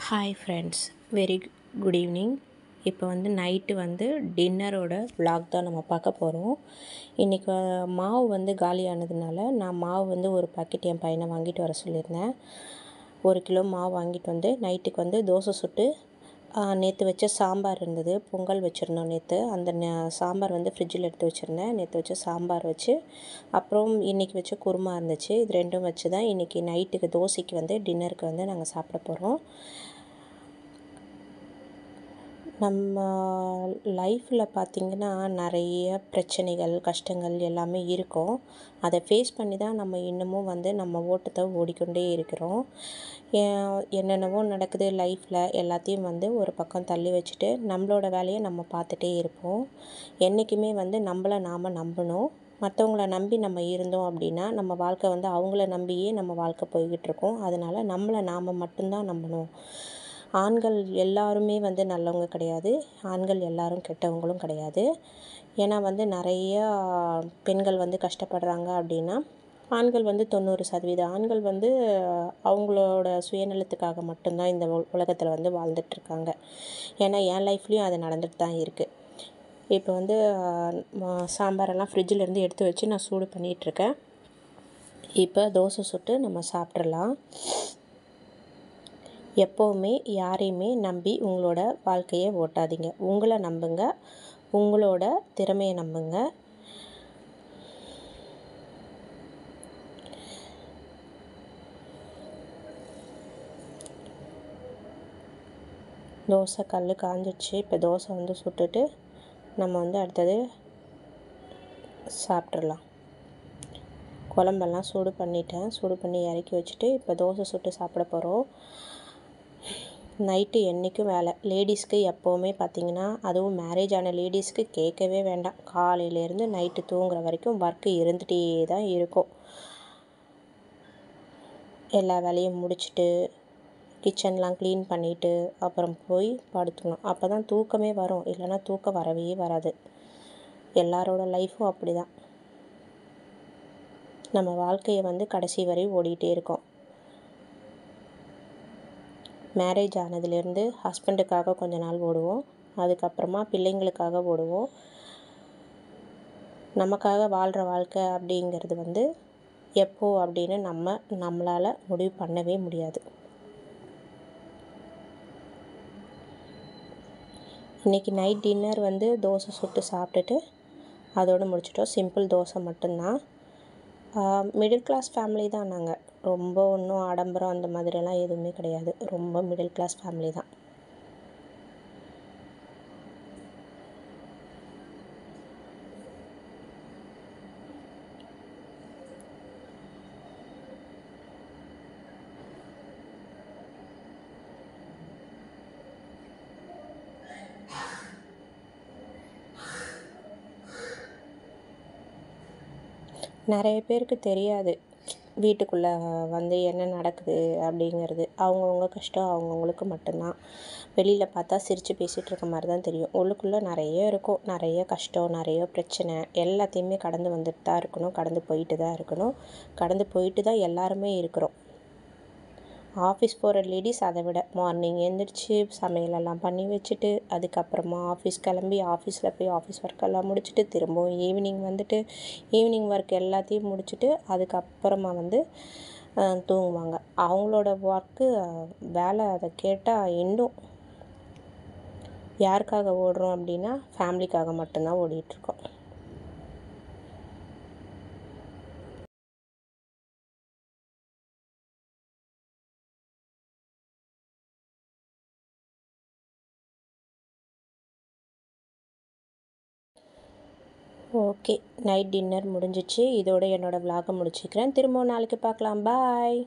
Hi friends, very good evening. இப்போ night டின்னரோட vlog தான் நம்ம பார்க்க போகிறோம். இன்றைக்கி மாவு காலியானதுனால நான் மாவு ஒரு பாக்கெட் என் பையனை வாங்கிட்டு வர சொல்லியிருந்தேன். 1 கிலோ மாவு வாங்கிட்டு நைட்டுக்கு தோசை சுட்டு நேற்று வச்ச சாம்பார் இருந்தது. பொங்கல் வச்சுருந்தோம் நேற்று. அந்த சாம்பார் ஃப்ரிட்ஜில் எடுத்து வச்சுருந்தேன். நேற்று வச்ச சாம்பார் வச்சு அப்புறம் இன்றைக்கி வச்ச குருமா இருந்துச்சு. இது ரெண்டும் வச்சு தான் இன்றைக்கி நைட்டுக்கு தோசைக்கு டின்னருக்கு நாங்கள் சாப்பிட போகிறோம். நம்ம லைஃப்பில் பார்த்திங்கன்னா நிறைய பிரச்சனைகள், கஷ்டங்கள் எல்லாமே இருக்கும். அதை ஃபேஸ் பண்ணி தான் நம்ம இன்னமும் நம்ம ஓட்டத்தை ஓடிக்கொண்டே இருக்கிறோம். என்னென்னவோ நடக்குது லைஃப்பில், எல்லாத்தையும் ஒரு பக்கம் தள்ளி வச்சுட்டு நம்மளோட வேலையை நம்ம பார்த்துட்டே இருப்போம். என்றைக்குமே நம்மளை நாம் நம்பணும். மற்றவங்கள நம்பி நம்ம இருந்தோம் அப்படின்னா நம்ம வாழ்க்கை அவங்கள நம்பியே நம்ம வாழ்க்கை போய்கிட்டு இருக்கோம். அதனால் நம்மளை நாம் மட்டும்தான் நம்பணும். ஆண்கள் எல்லாருமே நல்லவங்க கிடையாது. ஆண்கள் எல்லாரும் கெட்டவங்களும் கிடையாது. ஏன்னா நிறையா பெண்கள் கஷ்டப்படுறாங்க அப்படின்னா ஆண்கள் 90% ஆண்கள் அவங்களோட சுயநலத்துக்காக மட்டும்தான் இந்த உலகத்தில் வாழ்ந்துட்டுருக்காங்க. ஏன்னா என் லைஃப்லேயும் அது நடந்துட்டு தான் இருக்குது. இப்போ சாம்பாரெல்லாம் ஃப்ரிட்ஜிலேருந்து எடுத்து வச்சு நான் சூடு பண்ணிகிட்ருக்கேன். இப்போ தோசை சுட்டு நம்ம சாப்பிட்றலாம். எப்போவுமே யாரையுமே நம்பி உங்களோட வாழ்க்கையை ஓட்டாதீங்க. உங்களை நம்புங்க, உங்களோட திறமையை நம்புங்க. தோசை கல் காஞ்சிடுச்சு. இப்போ தோசை சுட்டுட்டு நம்ம அடுத்தது சாப்பிட்றலாம். குழம்பெல்லாம் சூடு பண்ணிட்டேன். சூடு பண்ணி இறக்கி வச்சுட்டு இப்போ தோசை சுட்டு சாப்பிட போகிறோம். நைட்டு என்றைக்கும் வேலை. லேடிஸ்க்கு எப்போவுமே பார்த்திங்கன்னா, அதுவும் மேரேஜ் ஆன லேடிஸ்க்கு கேட்கவே வேண்டாம். காலையிலேருந்து நைட்டு தூங்குற வரைக்கும் ஒர்க்கு இருந்துகிட்டே தான் இருக்கும். எல்லா வேலையும் முடிச்சுட்டு கிச்சன்லாம் க்ளீன் பண்ணிவிட்டு அப்புறம் போய் படுத்துக்கணும். அப்போ தான் தூக்கமே வரும். இல்லைன்னா தூக்கம் வரவே வராது. எல்லாரோட லைஃப்பும் அப்படி தான். நம்ம வாழ்க்கையை கடைசி வரை ஓடிட்டே இருக்கோம். மேரேஜ் ஆனதுலேருந்து ஹஸ்பண்டுக்காக கொஞ்ச நாள் ஓடுவோம். அதுக்கப்புறமா பிள்ளைங்களுக்காக ஓடுவோம். நமக்காக வாழ்கிற வாழ்க்கை அப்படிங்கிறது எப்போ அப்படின்னு நம்மளால் முடிவு பண்ணவே முடியாது. இன்றைக்கி நைட் டின்னர் தோசை சுட்டு சாப்பிட்டுட்டு அதோடு முடிச்சிட்டோம். சிம்பிள் தோசை மட்டும்தான். மிடில் கிளாஸ் ஃபேமிலி தான் நாங்கள். ரொம்ப ஒன்றும் ஆடம்பரம் அந்த மாதிரியெல்லாம் எதுவுமே கிடையாது. ரொம்ப மிடில் கிளாஸ் ஃபேமிலி தான். நிறைய பேருக்கு தெரியாது வீட்டுக்குள்ளே என்ன நடக்குது அப்படிங்கிறது. அவங்கவுங்க கஷ்டம் அவங்கவுங்களுக்கு மட்டும்தான். வெளியில் பார்த்தா சிரித்து பேசிகிட்டு இருக்க மாதிரி தான் தெரியும். உள்ளுக்குள்ளே நிறைய இருக்கும். நிறைய கஷ்டம், நிறைய பிரச்சனை எல்லாத்தையுமே கடந்து வந்துட்டு தான் இருக்கணும். கடந்து போயிட்டு தான் இருக்கணும். கடந்து போயிட்டு தான் எல்லாருமே இருக்கிறோம். ஆஃபீஸ் போகிற லேடிஸ் அதை விட மார்னிங் எழுந்திரிச்சி சமையலெல்லாம் பண்ணி வச்சுட்டு அதுக்கப்புறமா ஆஃபீஸ் கிளம்பி ஆஃபீஸில் போய் ஆஃபீஸ் ஒர்க்கெல்லாம் முடிச்சுட்டு திரும்பவும் ஈவினிங் ஒர்க் எல்லாத்தையும் முடிச்சுட்டு அதுக்கப்புறமா தூங்குவாங்க. அவங்களோட ஒர்க்கு வேலை அதை கேட்டால் இன்னும் யாருக்காக ஓடுறோம் அப்படின்னா ஃபேமிலிக்காக மட்டும்தான் ஓடிட்டுருக்கோம். ஓகே, நைட் டின்னர் முடிஞ்சிச்சு. இதோட என்னோடய விலாகை முடிச்சுக்கிறேன். திரும்பவும் நாளைக்கு பார்க்கலாம். பாய்.